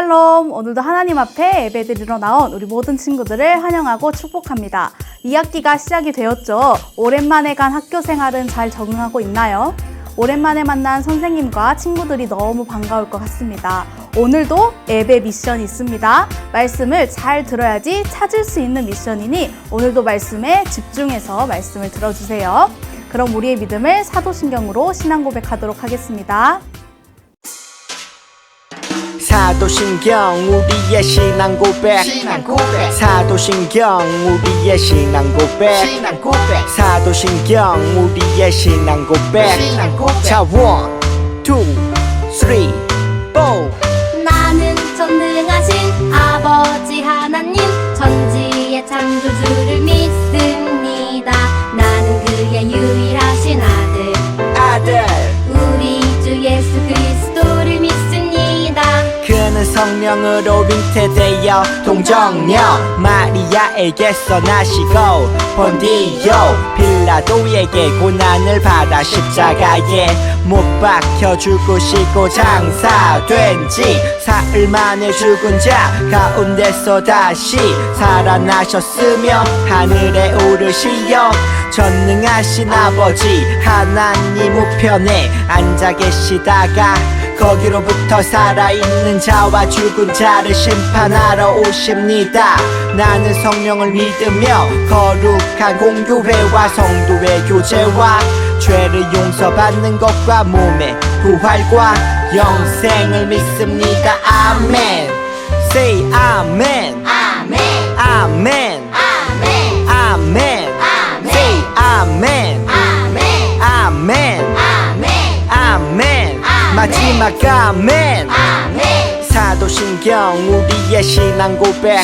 샬롬! 오늘도 하나님 앞에 예배드리러 나온 우리 모든 친구들을 환영하고 축복합니다. 2학기가 시작이 되었죠. 오랜만에 간 학교 생활은 잘 적응하고 있나요? 오랜만에 만난 선생님과 친구들이 너무 반가울 것 같습니다. 오늘도 예배 미션이 있습니다. 말씀을 잘 들어야지 찾을 수 있는 미션이니 오늘도 말씀에 집중해서 말씀을 들어주세요. 그럼 우리의 믿음을 사도신경으로 신앙 고백하도록 하겠습니다. 사도신경 우리의 신앙 고백 사도신경 우리의 신앙 고백 사도신경 우리의 신앙 고백 자 1, 2, 3, 4 나는 전능하신 아버지 하나님 천지의 창조주를 믿습니다. 나는 그의 유일하신 아들 우리 주 예수 그리스도를 믿습니다. 그는 성령으로 잉태되어 동정녀 마리아에게서 나시고 본디오 빌라도에게 고난을 받아 십자가에 못 박혀 죽으시고 장사된 지 사흘 만에 죽은 자 가운데서 다시 살아나셨으며 하늘에 오르시어 전능하신 아버지 하나님 우편에 앉아 계시다가 거기로부터 살아있는 자와 죽은 자를 심판하러 오십니다. 나는 성령을 믿으며 거룩한 공교회와 성도의 교제와 죄를 용서받는 것과 몸의 부활과 영생을 믿습니다. 아멘. Say 아멘. 아멘. 아멘. 아멘. 아멘. Say 아멘. 아멘. 아멘. 아멘. 아멘. 마지막 아멘. 아멘. 사도신경 우리의 신앙 고백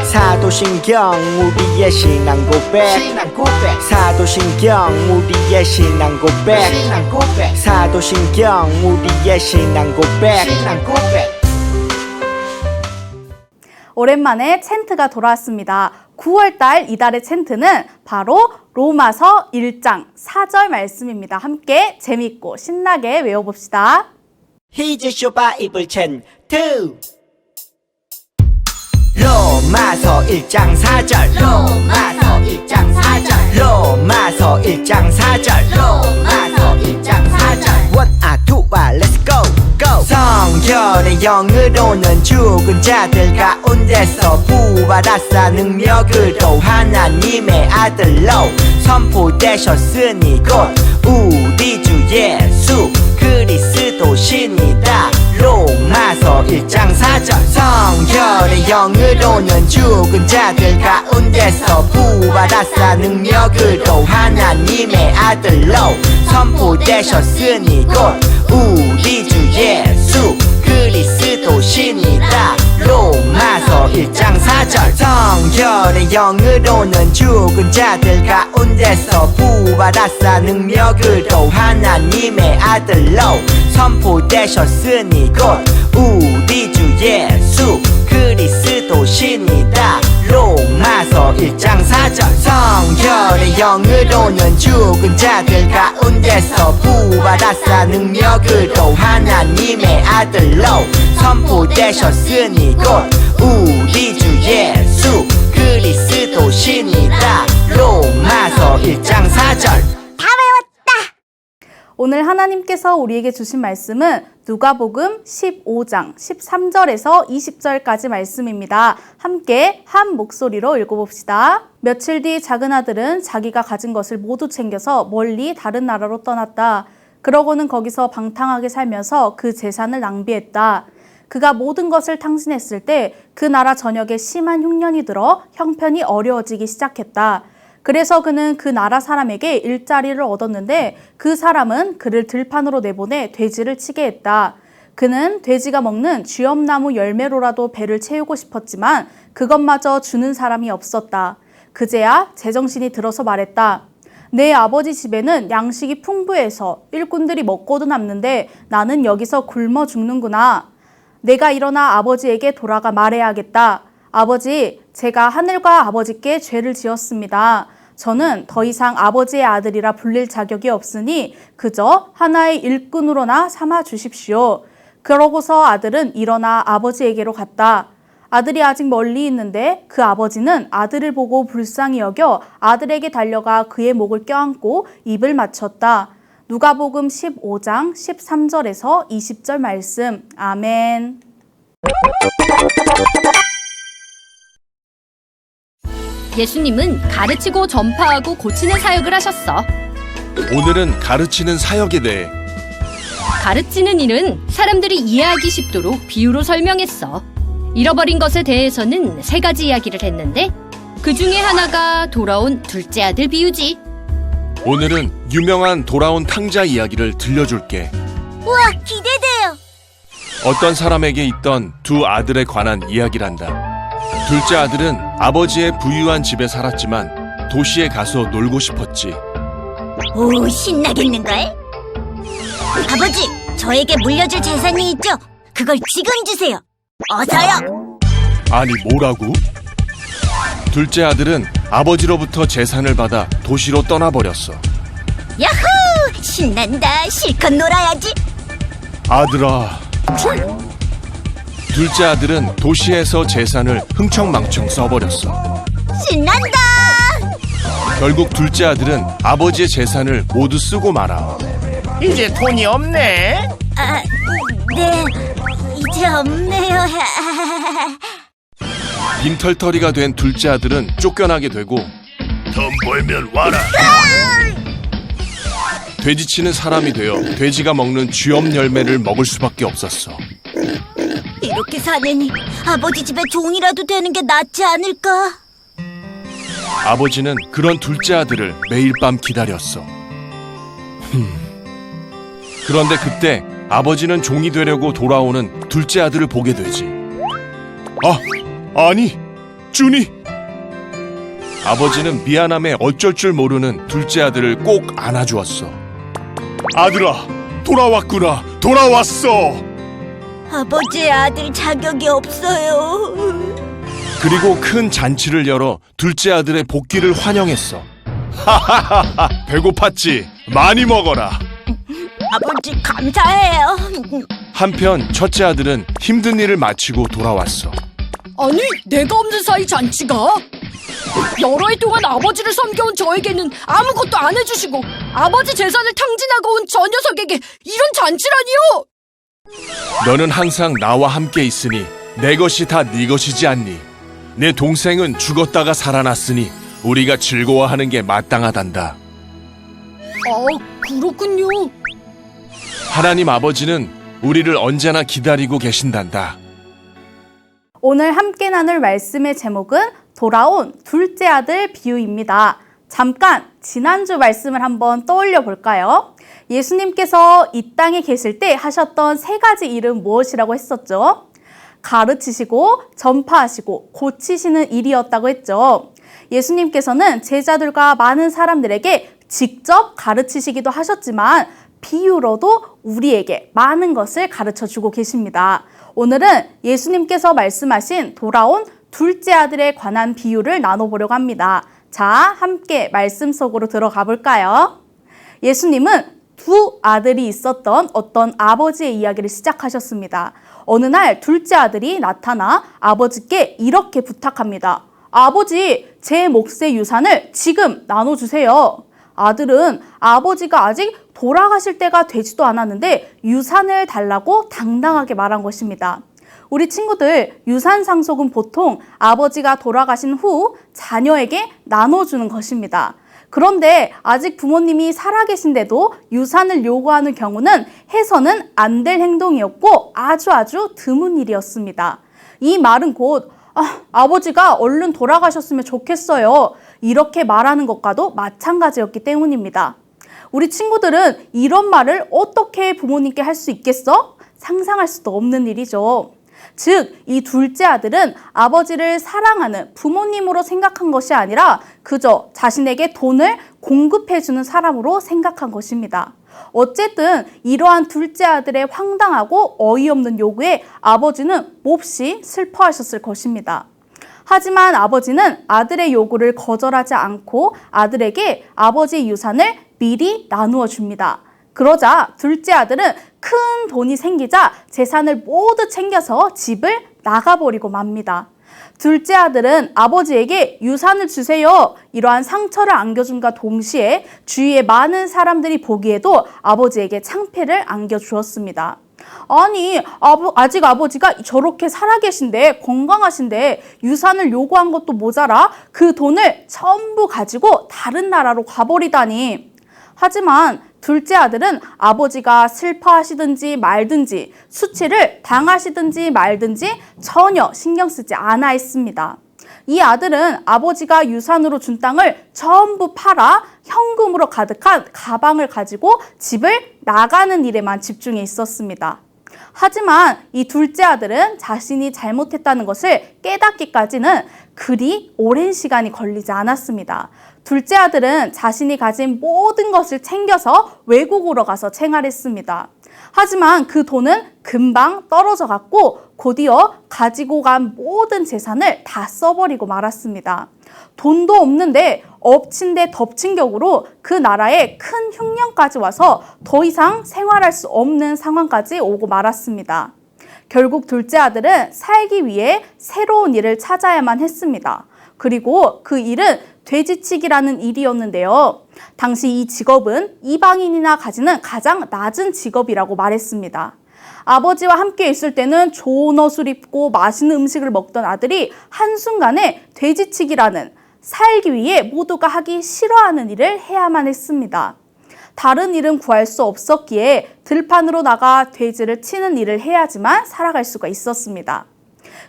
사도신경 우리의 신앙 고백 사도신경 우리의 신앙 고백 사도신경 우리의 신앙 고백 오랜만에 챈트가 돌아왔습니다. 9월달 이달의 챈트는 바로 로마서 1장 4절 말씀입니다. 함께 재밌고 신나게 외워봅시다. 히즈 쇼바이블 챈트 로마서 1장 4절 로마서 1장 4절 로마서 1장 4절 로마서 1장 4절 원아 투아 렛츠 고 고 성결의 영으로는 죽은 자들 가운데서 부활하사 능력으로 하나님의 아들로 선포되셨으니 곧 우리 주 예수 그리스도시니다. 로마서 1장 4절 성결의 영으로는 죽은 자들 가운데서 부활하사 능력으로 하나님의 아들로 선포되셨으니 곧 우리 주 예수 그리스도시니다. 로마서 1장 4절 성결의 영으로는 죽은 자들 가운데서 부활하사 능력으로 하나님의 아들로 선포되셨으니 곧 우리 주 예수 그리스도시니다. 로마서 1장 4절 성결의 영으로는 죽은 자들 가운데서 부활하사 능력으로 하나님의 아들로 선포되셨으니 곧 우리 주 예수 그리스도시니다. 로마서 1장 4절 오늘 하나님께서 우리에게 주신 말씀은 누가복음 15장 13절에서 20절까지 말씀입니다. 함께 한 목소리로 읽어봅시다. 며칠 뒤 작은 아들은 자기가 가진 것을 모두 챙겨서 멀리 다른 나라로 떠났다. 그러고는 거기서 방탕하게 살면서 그 재산을 낭비했다. 그가 모든 것을 탕진했을 때 그 나라 전역에 심한 흉년이 들어 형편이 어려워지기 시작했다. 그래서 그는 그 나라 사람에게 일자리를 얻었는데 그 사람은 그를 들판으로 내보내 돼지를 치게 했다. 그는 돼지가 먹는 쥐엄나무 열매로라도 배를 채우고 싶었지만 그것마저 주는 사람이 없었다. 그제야 제정신이 들어서 말했다. 내 아버지 집에는 양식이 풍부해서 일꾼들이 먹고도 남는데 나는 여기서 굶어 죽는구나. 내가 일어나 아버지에게 돌아가 말해야겠다. 아버지, 제가 하늘과 아버지께 죄를 지었습니다. 저는 더 이상 아버지의 아들이라 불릴 자격이 없으니 그저 하나의 일꾼으로나 삼아 주십시오. 그러고서 아들은 일어나 아버지에게로 갔다. 아들이 아직 멀리 있는데 그 아버지는 아들을 보고 불쌍히 여겨 아들에게 달려가 그의 목을 껴안고 입을 맞췄다. 누가복음 15장 13절에서 20절 말씀. 아멘. 예수님은 가르치고 전파하고 고치는 사역을 하셨어. 오늘은 가르치는 사역에 대해 가르치는 일은 사람들이 이해하기 쉽도록 비유로 설명했어. 잃어버린 것에 대해서는 3가지 이야기를 했는데 그 중에 하나가 돌아온 둘째 아들 비유지. 오늘은 유명한 돌아온 탕자 이야기를 들려줄게. 우와, 기대돼요. 어떤 사람에게 있던 두 아들에 관한 이야기란다. 둘째 아들은 아버지의 부유한 집에 살았지만 도시에 가서 놀고 싶었지. 오, 신나겠는걸? 아버지, 저에게 물려줄 재산이 있죠? 그걸 지금 주세요. 어서요. 아니 뭐라고? 둘째 아들은 아버지로부터 재산을 받아 도시로 떠나버렸어. 야호! 신난다. 실컷 놀아야지. 아들아. 둘째 아들은 도시에서 재산을 흥청망청 써버렸어. 신난다. 결국 둘째 아들은 아버지의 재산을 모두 쓰고 말아. 이제 돈이 없네. 아, 네. 이제 없네요. 빈털터리가 된 둘째 아들은 쫓겨나게 되고 돈 벌면 와라. 돼지치는 사람이 되어 돼지가 먹는 쥐엄 열매를 먹을 수밖에 없었어. 이렇게 사느니 아버지 집에 종이라도 되는 게 낫지 않을까? 아버지는 그런 둘째 아들을 매일 밤 기다렸어. 그런데 그때 아버지는 종이 되려고 돌아오는 둘째 아들을 보게 되지. 아니, 준이! 아버지는 미안함에 어쩔 줄 모르는 둘째 아들을 꼭 안아주었어. 아들아, 돌아왔구나, 돌아왔어! 아버지의 아들 자격이 없어요. 그리고 큰 잔치를 열어 둘째 아들의 복귀를 환영했어. 하하하하, 배고팠지? 많이 먹어라. 아버지 감사해요. 한편 첫째 아들은 힘든 일을 마치고 돌아왔어. 아니, 내가 없는 사이 잔치가? 여러 해 동안 아버지를 섬겨온 저에게는 아무것도 안 해주시고 아버지 재산을 탕진하고 온 저 녀석에게 이런 잔치라니요! 너는 항상 나와 함께 있으니 내 것이 다 네 것이지 않니? 내 동생은 죽었다가 살아났으니 우리가 즐거워하는 게 마땅하단다. 그렇군요. 하나님 아버지는 우리를 언제나 기다리고 계신단다. 오늘 함께 나눌 말씀의 제목은 돌아온 둘째 아들 비유입니다. 잠깐 지난주 말씀을 한번 떠올려 볼까요? 예수님께서 이 땅에 계실 때 하셨던 3가지 일은 무엇이라고 했었죠? 가르치시고 전파하시고 고치시는 일이었다고 했죠. 예수님께서는 제자들과 많은 사람들에게 직접 가르치시기도 하셨지만 비유로도 우리에게 많은 것을 가르쳐주고 계십니다. 오늘은 예수님께서 말씀하신 돌아온 둘째 아들에 관한 비유를 나눠보려고 합니다. 자, 함께 말씀 속으로 들어가 볼까요? 예수님은 두 아들이 있었던 어떤 아버지의 이야기를 시작하셨습니다. 어느 날 둘째 아들이 나타나 아버지께 이렇게 부탁합니다. 아버지, 제 몫의 유산을 지금 나눠주세요. 아들은 아버지가 아직 돌아가실 때가 되지도 않았는데 유산을 달라고 당당하게 말한 것입니다. 우리 친구들, 유산 상속은 보통 아버지가 돌아가신 후 자녀에게 나눠주는 것입니다. 그런데 아직 부모님이 살아계신데도 유산을 요구하는 경우는 해서는 안 될 행동이었고 아주 드문 일이었습니다. 이 말은 곧 아버지가 얼른 돌아가셨으면 좋겠어요. 이렇게 말하는 것과도 마찬가지였기 때문입니다. 우리 친구들은 이런 말을 어떻게 부모님께 할 수 있겠어? 상상할 수도 없는 일이죠. 즉, 이 둘째 아들은 아버지를 사랑하는 부모님으로 생각한 것이 아니라 그저 자신에게 돈을 공급해주는 사람으로 생각한 것입니다. 어쨌든 이러한 둘째 아들의 황당하고 어이없는 요구에 아버지는 몹시 슬퍼하셨을 것입니다. 하지만 아버지는 아들의 요구를 거절하지 않고 아들에게 아버지의 유산을 미리 나누어 줍니다. 그러자 둘째 아들은 큰 돈이 생기자 재산을 모두 챙겨서 집을 나가버리고 맙니다. 둘째 아들은 아버지에게 유산을 주세요. 이러한 상처를 안겨줌과 동시에 주위의 많은 사람들이 보기에도 아버지에게 창피를 안겨주었습니다. 아니, 아직 아버지가 저렇게 살아계신데, 건강하신데 유산을 요구한 것도 모자라 그 돈을 전부 가지고 다른 나라로 가버리다니. 하지만 둘째 아들은 아버지가 슬퍼하시든지 말든지 수치를 당하시든지 말든지 전혀 신경 쓰지 않아 했습니다. 이 아들은 아버지가 유산으로 준 땅을 전부 팔아 현금으로 가득한 가방을 가지고 집을 나가는 일에만 집중해 있었습니다. 하지만 이 둘째 아들은 자신이 잘못했다는 것을 깨닫기까지는 그리 오랜 시간이 걸리지 않았습니다. 둘째 아들은 자신이 가진 모든 것을 챙겨서 외국으로 가서 생활했습니다. 하지만 그 돈은 금방 떨어져 갔고 곧이어 가지고 간 모든 재산을 다 써버리고 말았습니다. 돈도 없는데 엎친 데 덮친 격으로 그 나라에 큰 흉년까지 와서 더 이상 생활할 수 없는 상황까지 오고 말았습니다. 결국 둘째 아들은 살기 위해 새로운 일을 찾아야만 했습니다. 그리고 그 일은 돼지치기라는 일이었는데요. 당시 이 직업은 이방인이나 가지는 가장 낮은 직업이라고 말했습니다. 아버지와 함께 있을 때는 좋은 옷을 입고 맛있는 음식을 먹던 아들이 한순간에 돼지치기라는 살기 위해 모두가 하기 싫어하는 일을 해야만 했습니다. 다른 일은 구할 수 없었기에 들판으로 나가 돼지를 치는 일을 해야지만 살아갈 수가 있었습니다.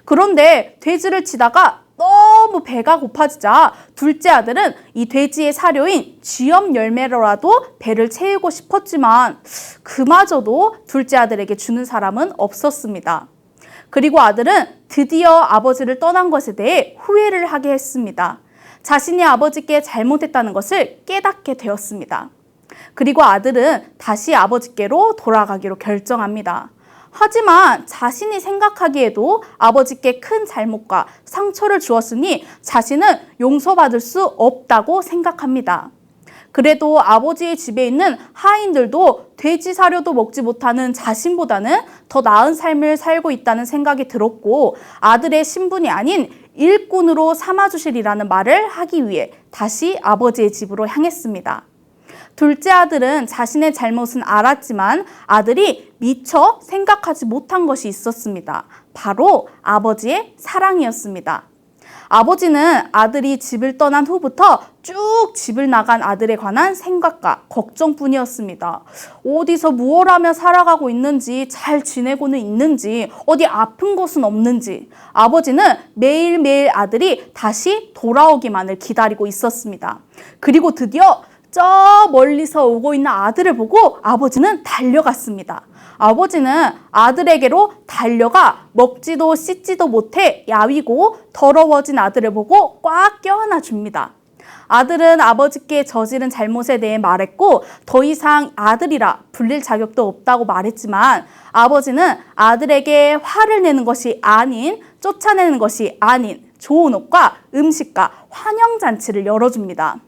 그런데 돼지를 치다가 너무 배가 고파지자 둘째 아들은 이 돼지의 사료인 쥐염 열매로라도 배를 채우고 싶었지만 그마저도 둘째 아들에게 주는 사람은 없었습니다. 그리고 아들은 드디어 아버지를 떠난 것에 대해 후회를 하게 했습니다. 자신이 아버지께 잘못했다는 것을 깨닫게 되었습니다. 그리고 아들은 다시 아버지께로 돌아가기로 결정합니다. 하지만 자신이 생각하기에도 아버지께 큰 잘못과 상처를 주었으니 자신은 용서받을 수 없다고 생각합니다. 그래도 아버지의 집에 있는 하인들도 돼지 사료도 먹지 못하는 자신보다는 더 나은 삶을 살고 있다는 생각이 들었고 아들의 신분이 아닌 일꾼으로 삼아주시리라는 말을 하기 위해 다시 아버지의 집으로 향했습니다. 둘째 아들은 자신의 잘못은 알았지만 아들이 미처 생각하지 못한 것이 있었습니다. 바로 아버지의 사랑이었습니다. 아버지는 아들이 집을 떠난 후부터 쭉 집을 나간 아들에 관한 생각과 걱정뿐이었습니다. 어디서 무엇 하며 살아가고 있는지, 잘 지내고는 있는지, 어디 아픈 곳은 없는지 아버지는 매일매일 아들이 다시 돌아오기만을 기다리고 있었습니다. 그리고 드디어 저 멀리서 오고 있는 아들을 보고 아버지는 달려갔습니다. 아버지는 아들에게로 달려가 먹지도 씻지도 못해 야위고 더러워진 아들을 보고 꽉 껴안아 줍니다. 아들은 아버지께 저지른 잘못에 대해 말했고 더 이상 아들이라 불릴 자격도 없다고 말했지만 아버지는 아들에게 화를 내는 것이 아닌 쫓아내는 것이 아닌 좋은 옷과 음식과 환영잔치를 열어줍니다.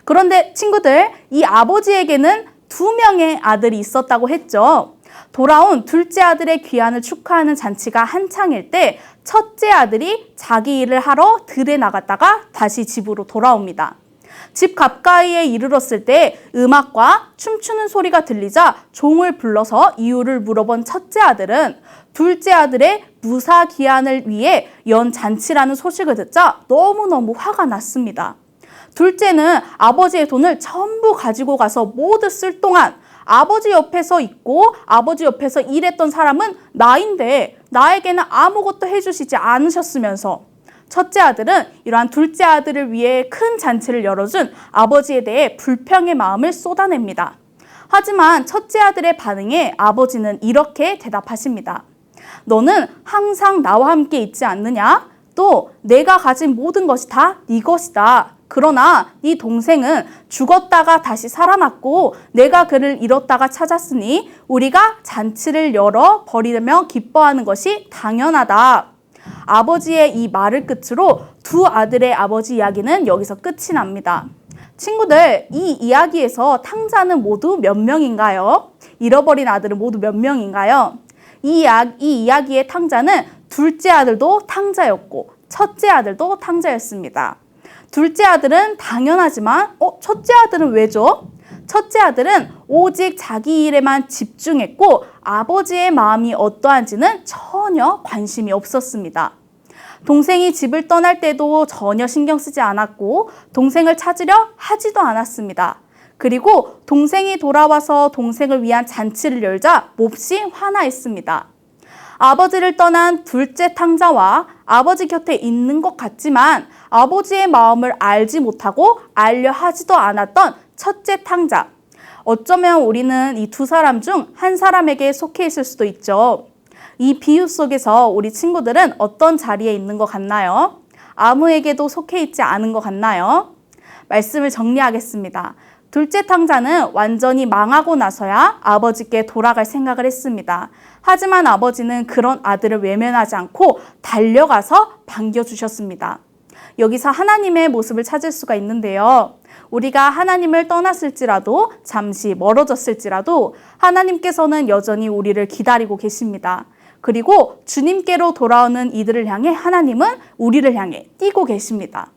그런데 친구들, 이 아버지에게는 2명의 아들이 있었다고 했죠. 돌아온 둘째 아들의 귀환을 축하하는 잔치가 한창일 때 첫째 아들이 자기 일을 하러 들에 나갔다가 다시 집으로 돌아옵니다. 집 가까이에 이르렀을 때 음악과 춤추는 소리가 들리자 종을 불러서 이유를 물어본 첫째 아들은 둘째 아들의 무사 귀환을 위해 연 잔치라는 소식을 듣자 너무너무 화가 났습니다. 둘째는 아버지의 돈을 전부 가지고 가서 모두 쓸 동안 아버지 옆에서 있고 아버지 옆에서 일했던 사람은 나인데 나에게는 아무것도 해주시지 않으셨으면서 첫째 아들은 이러한 둘째 아들을 위해 큰 잔치를 열어준 아버지에 대해 불평의 마음을 쏟아냅니다. 하지만 첫째 아들의 반응에 아버지는 이렇게 대답하십니다. 너는 항상 나와 함께 있지 않느냐? 또 내가 가진 모든 것이 다 네 것이다. 그러나 네 동생은 죽었다가 다시 살아났고 내가 그를 잃었다가 찾았으니 우리가 잔치를 열어 버리며 기뻐하는 것이 당연하다. 아버지의 이 말을 끝으로 두 아들의 아버지 이야기는 여기서 끝이 납니다. 친구들, 이 이야기에서 탕자는 모두 몇 명인가요? 잃어버린 아들은 모두 몇 명인가요? 이 이야기의 탕자는 둘째 아들도 탕자였고 첫째 아들도 탕자였습니다. 둘째 아들은 당연하지만 첫째 아들은 왜죠? 첫째 아들은 오직 자기 일에만 집중했고 아버지의 마음이 어떠한지는 전혀 관심이 없었습니다. 동생이 집을 떠날 때도 전혀 신경 쓰지 않았고 동생을 찾으려 하지도 않았습니다. 그리고 동생이 돌아와서 동생을 위한 잔치를 열자 몹시 화나했습니다. 아버지를 떠난 둘째 탕자와 아버지 곁에 있는 것 같지만 아버지의 마음을 알지 못하고 알려 하지도 않았던 첫째 탕자. 어쩌면 우리는 이 두 사람 중 한 사람에게 속해 있을 수도 있죠. 이 비유 속에서 우리 친구들은 어떤 자리에 있는 것 같나요? 아무에게도 속해 있지 않은 것 같나요? 말씀을 정리하겠습니다. 둘째 탕자는 완전히 망하고 나서야 아버지께 돌아갈 생각을 했습니다. 하지만 아버지는 그런 아들을 외면하지 않고 달려가서 반겨주셨습니다. 여기서 하나님의 모습을 찾을 수가 있는데요. 우리가 하나님을 떠났을지라도 잠시 멀어졌을지라도 하나님께서는 여전히 우리를 기다리고 계십니다. 그리고 주님께로 돌아오는 이들을 향해 하나님은 우리를 향해 뛰고 계십니다.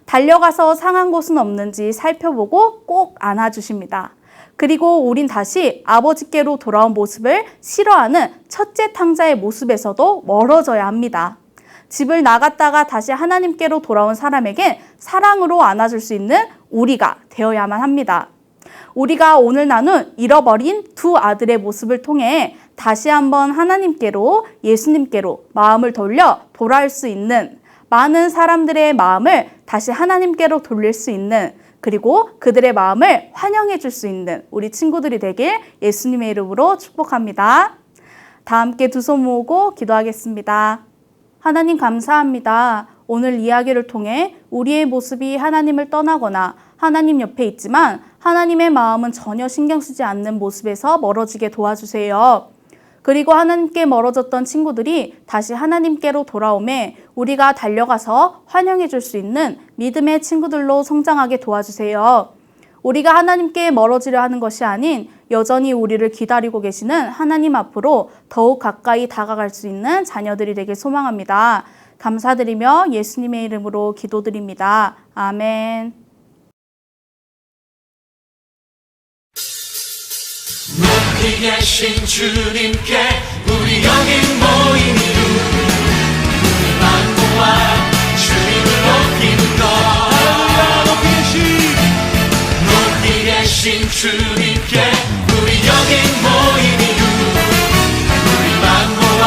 달려가서 상한 곳은 없는지 살펴보고 꼭 안아주십니다. 그리고 우린 다시 아버지께로 돌아온 모습을 싫어하는 첫째 탕자의 모습에서도 멀어져야 합니다. 집을 나갔다가 다시 하나님께로 돌아온 사람에겐 사랑으로 안아줄 수 있는 우리가 되어야만 합니다. 우리가 오늘 나눈 잃어버린 두 아들의 모습을 통해 다시 한번 하나님께로 예수님께로 마음을 돌려 돌아올 수 있는 많은 사람들의 마음을 다시 하나님께로 돌릴 수 있는 그리고 그들의 마음을 환영해 줄 수 있는 우리 친구들이 되길 예수님의 이름으로 축복합니다. 다 함께 두 손 모으고 기도하겠습니다. 하나님 감사합니다. 오늘 이야기를 통해 우리의 모습이 하나님을 떠나거나 하나님 옆에 있지만 하나님의 마음은 전혀 신경 쓰지 않는 모습에서 멀어지게 도와주세요. 그리고 하나님께 멀어졌던 친구들이 다시 하나님께로 돌아오매 우리가 달려가서 환영해 줄 수 있는 믿음의 친구들로 성장하게 도와주세요. 우리가 하나님께 멀어지려 하는 것이 아닌 여전히 우리를 기다리고 계시는 하나님 앞으로 더욱 가까이 다가갈 수 있는 자녀들이 되길 소망합니다. 감사드리며 예수님의 이름으로 기도드립니다. 아멘. 높이 계신 주님께 우리 여기 모인 이유 우리만 모아 주님을 높이는 것 높이 계신 주님께 우리 여기 모인 이유 우리만 모아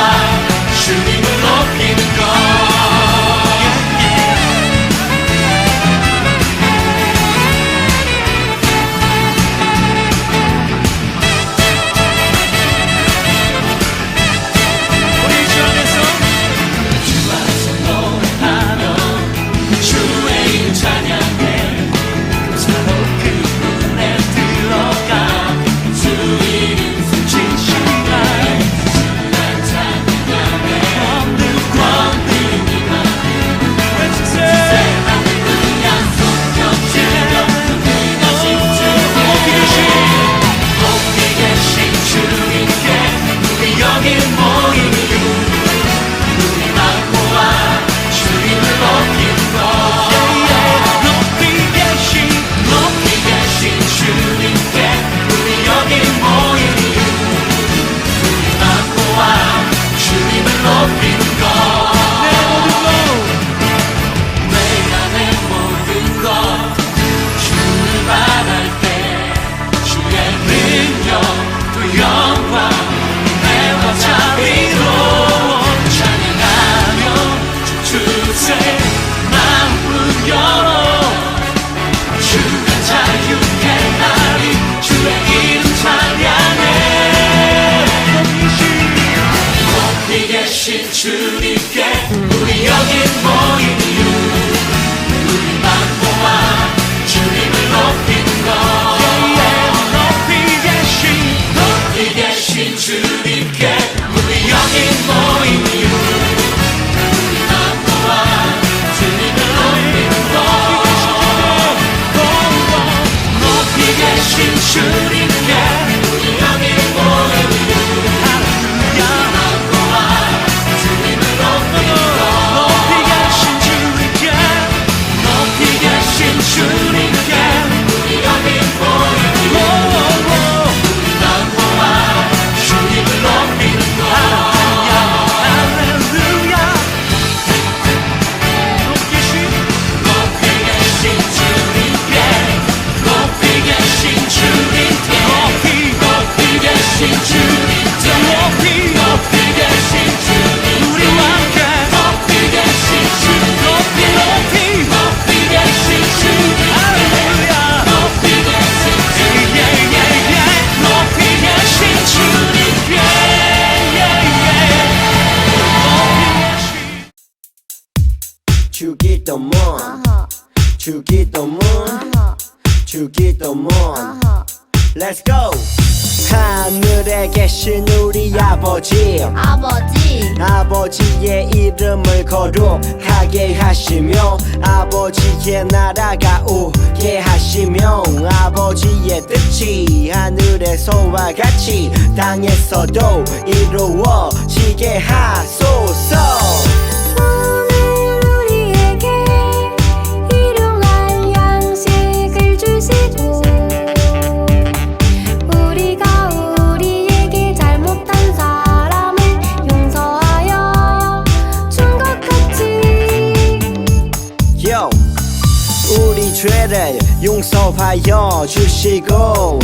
주님을 높이는 것 주님께 우리 여기 모인 이유 우리만 모아 주님을 높이는 것 높이 계신 주님께 우리 여기 모인 이유 우리만 모아 주님을 높이는 것 높이 계신 주님께 우리 여기 모인 주기도문 주기도문 주기도문 Let's go! 하늘에 계신 우리 아버지의 이름을 거룩하게 하시며 아버지의 나라가 오게 하시며 아버지의 뜻이 하늘에서와 같이 땅에서도 이루어지게 하소서. 오늘 우리에게 일용할 양식을 주시고 우리가 우리에게 잘못한 사람을 용서하여 준 것 같이 Yo, 우리 죄를 용서하여 주시고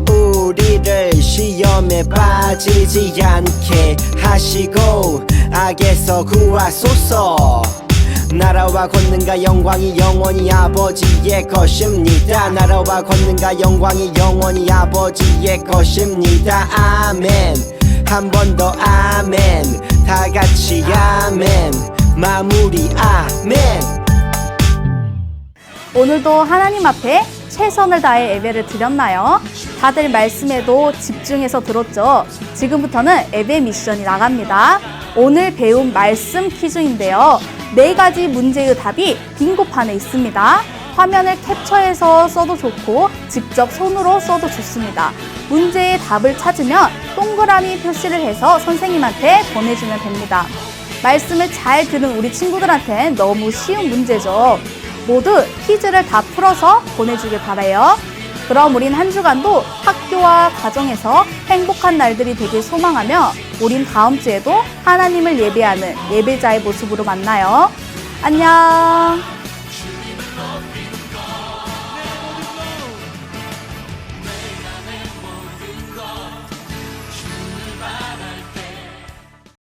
우리를 시험에 빠지지 않게 하시고 악에서 구하소서. 나라와 권능과 영광이 영원히 아버지의 것입니다. 나라와 권능과 영광이 영원히 아버지의 것입니다. 아멘. 한 번 더 아멘. 다 같이 아멘. 마무리 아멘. 오늘도 하나님 앞에 최선을 다해 예배를 드렸나요? 다들 말씀에도 집중해서 들었죠? 지금부터는 예배 미션이 나갑니다. 오늘 배운 말씀 퀴즈인데요. 4가지 문제의 답이 빙고판에 있습니다. 화면을 캡처해서 써도 좋고 직접 손으로 써도 좋습니다. 문제의 답을 찾으면 동그라미 표시를 해서 선생님한테 보내주면 됩니다. 말씀을 잘 들은 우리 친구들한테 너무 쉬운 문제죠. 모두 퀴즈를 다 풀어서 보내주길 바라요. 그럼 우린 한 주간도 학교와 가정에서 행복한 날들이 되길 소망하며 우린 다음 주에도 하나님을 예배하는 예배자의 모습으로 만나요. 안녕.